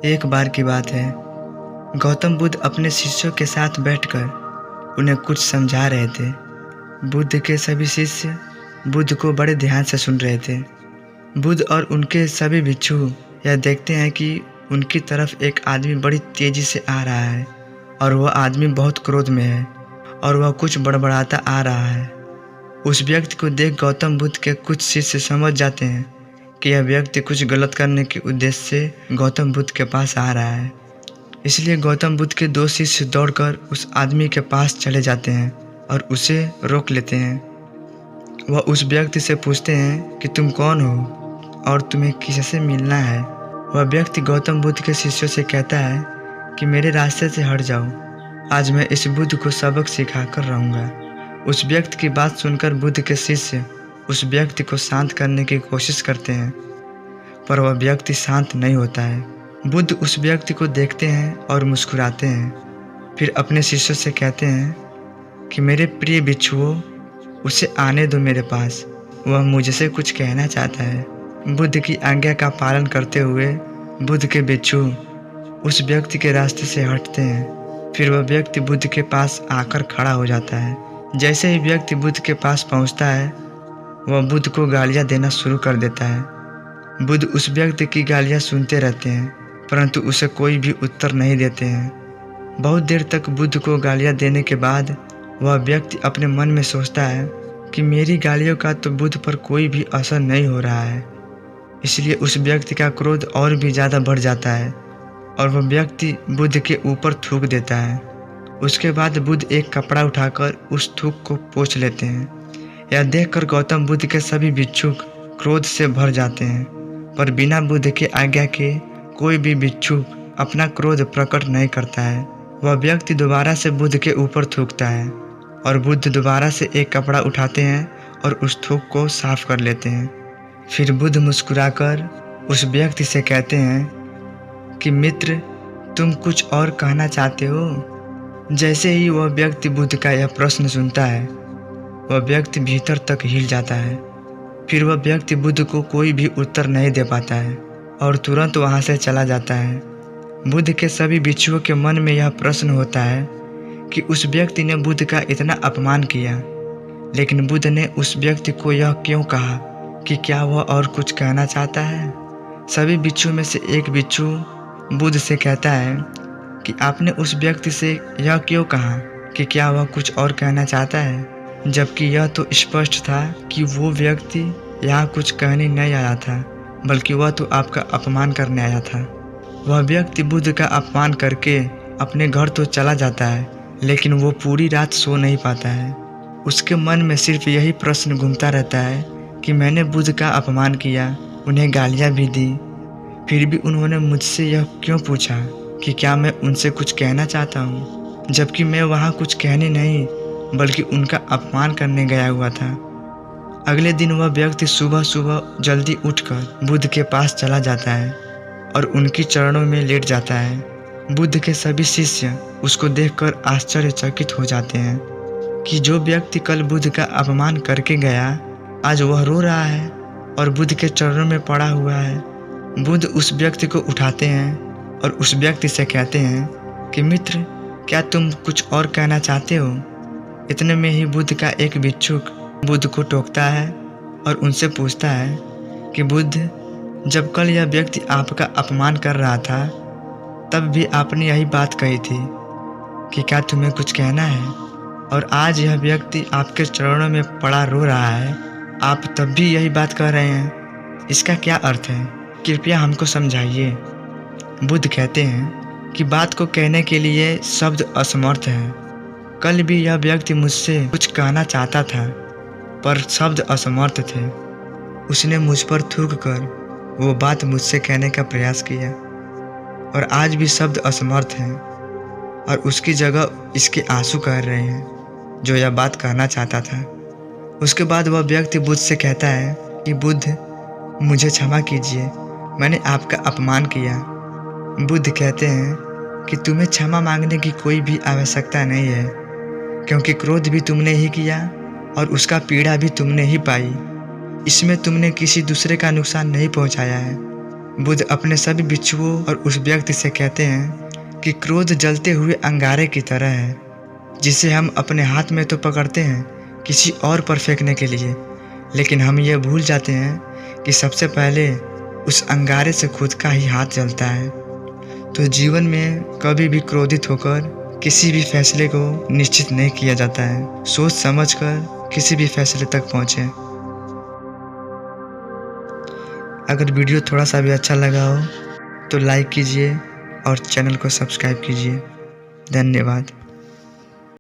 एक बार की बात है, गौतम बुद्ध अपने शिष्यों के साथ बैठकर उन्हें कुछ समझा रहे थे। बुद्ध के सभी शिष्य बुद्ध को बड़े ध्यान से सुन रहे थे। बुद्ध और उनके सभी भिक्षु यह देखते हैं कि उनकी तरफ एक आदमी बड़ी तेजी से आ रहा है और वह आदमी बहुत क्रोध में है और वह कुछ बड़बड़ाता आ रहा है। उस व्यक्ति को देख गौतम बुद्ध के कुछ शिष्य समझ जाते हैं कि यह व्यक्ति कुछ गलत करने के उद्देश्य से गौतम बुद्ध के पास आ रहा है। इसलिए गौतम बुद्ध के दो शिष्य दौड़कर उस आदमी के पास चले जाते हैं और उसे रोक लेते हैं। वह उस व्यक्ति से पूछते हैं कि तुम कौन हो और तुम्हें किससे मिलना है। वह व्यक्ति गौतम बुद्ध के शिष्यों से कहता है कि मेरे रास्ते से हट जाओ, आज मैं इस बुद्ध को सबक सिखाकर रहूँगा। उस व्यक्ति की बात सुनकर बुद्ध के शिष्य उस व्यक्ति को शांत करने की कोशिश करते हैं, पर वह व्यक्ति शांत नहीं होता है। बुद्ध उस व्यक्ति को देखते हैं और मुस्कुराते हैं। फिर अपने शिष्यों से कहते हैं कि मेरे प्रिय भिक्षुओं, उसे आने दो मेरे पास, वह मुझसे कुछ कहना चाहता है। बुद्ध की आज्ञा का पालन करते हुए बुद्ध के भिक्षु उस व्यक्ति के रास्ते से हटते हैं। फिर वह व्यक्ति बुद्ध के पास आकर खड़ा हो जाता है। जैसे ही व्यक्ति बुद्ध के पास पहुंचता है, वह बुद्ध को गालियां देना शुरू कर देता है। बुद्ध उस व्यक्ति की गालियां सुनते रहते हैं, परंतु उसे कोई भी उत्तर नहीं देते हैं। बहुत देर तक बुद्ध को गालियां देने के बाद वह व्यक्ति अपने मन में सोचता है कि मेरी गालियों का तो बुद्ध पर कोई भी असर नहीं हो रहा है। इसलिए उस व्यक्ति का क्रोध और भी ज़्यादा बढ़ जाता है और वह व्यक्ति बुद्ध के ऊपर थूक देता है। उसके बाद बुद्ध एक कपड़ा उठाकर उस थूक को पोंछ लेते हैं। यह देखकर गौतम बुद्ध के सभी भिक्षुक क्रोध से भर जाते हैं, पर बिना बुद्ध के आज्ञा के कोई भी भिक्षुक अपना क्रोध प्रकट नहीं करता है। वह व्यक्ति दोबारा से बुद्ध के ऊपर थूकता है और बुद्ध दोबारा से एक कपड़ा उठाते हैं और उस थूक को साफ कर लेते हैं। फिर बुद्ध मुस्कुराकर उस व्यक्ति से कहते हैं कि मित्र, तुम कुछ और कहना चाहते हो। जैसे ही वह व्यक्ति बुद्ध का यह प्रश्न सुनता है, वह व्यक्ति भीतर तक हिल जाता है। फिर वह व्यक्ति बुद्ध को कोई भी उत्तर नहीं दे पाता है और तुरंत वहाँ से चला जाता है। बुद्ध के सभी भिक्षुओं के मन में यह प्रश्न होता है कि उस व्यक्ति ने बुद्ध का इतना अपमान किया, लेकिन बुद्ध ने उस व्यक्ति को यह क्यों कहा कि क्या वह और कुछ कहना चाहता है। सभी भिक्षुओं में से एक भिक्षु बुद्ध से कहता है कि आपने उस व्यक्ति से यह क्यों कहा कि क्या वह कुछ और कहना चाहता है, जबकि यह तो स्पष्ट था कि वो व्यक्ति यहाँ कुछ कहने नहीं आया था, बल्कि वह तो आपका अपमान करने आया था। वह व्यक्ति बुद्ध का अपमान करके अपने घर तो चला जाता है, लेकिन वो पूरी रात सो नहीं पाता है। उसके मन में सिर्फ यही प्रश्न घूमता रहता है कि मैंने बुद्ध का अपमान किया, उन्हें गालियाँ भी दी, फिर भी उन्होंने मुझसे यह क्यों पूछा कि क्या मैं उनसे कुछ कहना चाहता हूँ, जबकि मैं वहाँ कुछ कहने नहीं बल्कि उनका अपमान करने गया हुआ था। अगले दिन वह व्यक्ति सुबह सुबह जल्दी उठकर बुद्ध के पास चला जाता है और उनकी चरणों में लेट जाता है। बुद्ध के सभी शिष्य उसको देखकर आश्चर्यचकित हो जाते हैं कि जो व्यक्ति कल बुद्ध का अपमान करके गया, आज वह रो रहा है और बुद्ध के चरणों में पड़ा हुआ है। बुद्ध उस व्यक्ति को उठाते हैं और उस व्यक्ति से कहते हैं कि मित्र, क्या तुम कुछ और कहना चाहते हो। इतने में ही बुद्ध का एक भिक्षुक बुद्ध को टोकता है और उनसे पूछता है कि बुद्ध, जब कल यह व्यक्ति आपका अपमान कर रहा था, तब भी आपने यही बात कही थी कि क्या तुम्हें कुछ कहना है, और आज यह व्यक्ति आपके चरणों में पड़ा रो रहा है, आप तब भी यही बात कह रहे हैं। इसका क्या अर्थ है, कृपया हमको समझाइए। बुद्ध कहते हैं कि बात को कहने के लिए शब्द असमर्थ हैं। कल भी यह व्यक्ति मुझसे कुछ कहना चाहता था, पर शब्द असमर्थ थे। उसने मुझ पर थूक कर वो बात मुझसे कहने का प्रयास किया, और आज भी शब्द असमर्थ हैं और उसकी जगह इसके आंसू कह रहे हैं जो यह बात कहना चाहता था। उसके बाद वह व्यक्ति बुद्ध से कहता है कि बुद्ध, मुझे क्षमा कीजिए, मैंने आपका अपमान किया। बुद्ध कहते हैं कि तुम्हें क्षमा मांगने की कोई भी आवश्यकता नहीं है, क्योंकि क्रोध भी तुमने ही किया और उसका पीड़ा भी तुमने ही पाई। इसमें तुमने किसी दूसरे का नुकसान नहीं पहुंचाया है। बुद्ध अपने सभी भिक्षुओं और उस व्यक्ति से कहते हैं कि क्रोध जलते हुए अंगारे की तरह है, जिसे हम अपने हाथ में तो पकड़ते हैं किसी और पर फेंकने के लिए, लेकिन हम ये भूल जाते हैं कि सबसे पहले उस अंगारे से खुद का ही हाथ जलता है। तो जीवन में कभी भी क्रोधित होकर किसी भी फैसले को निश्चित नहीं किया जाता है। सोच समझकर किसी भी फैसले तक पहुँचें। अगर वीडियो थोड़ा सा भी अच्छा लगा हो तो लाइक कीजिए और चैनल को सब्सक्राइब कीजिए। धन्यवाद।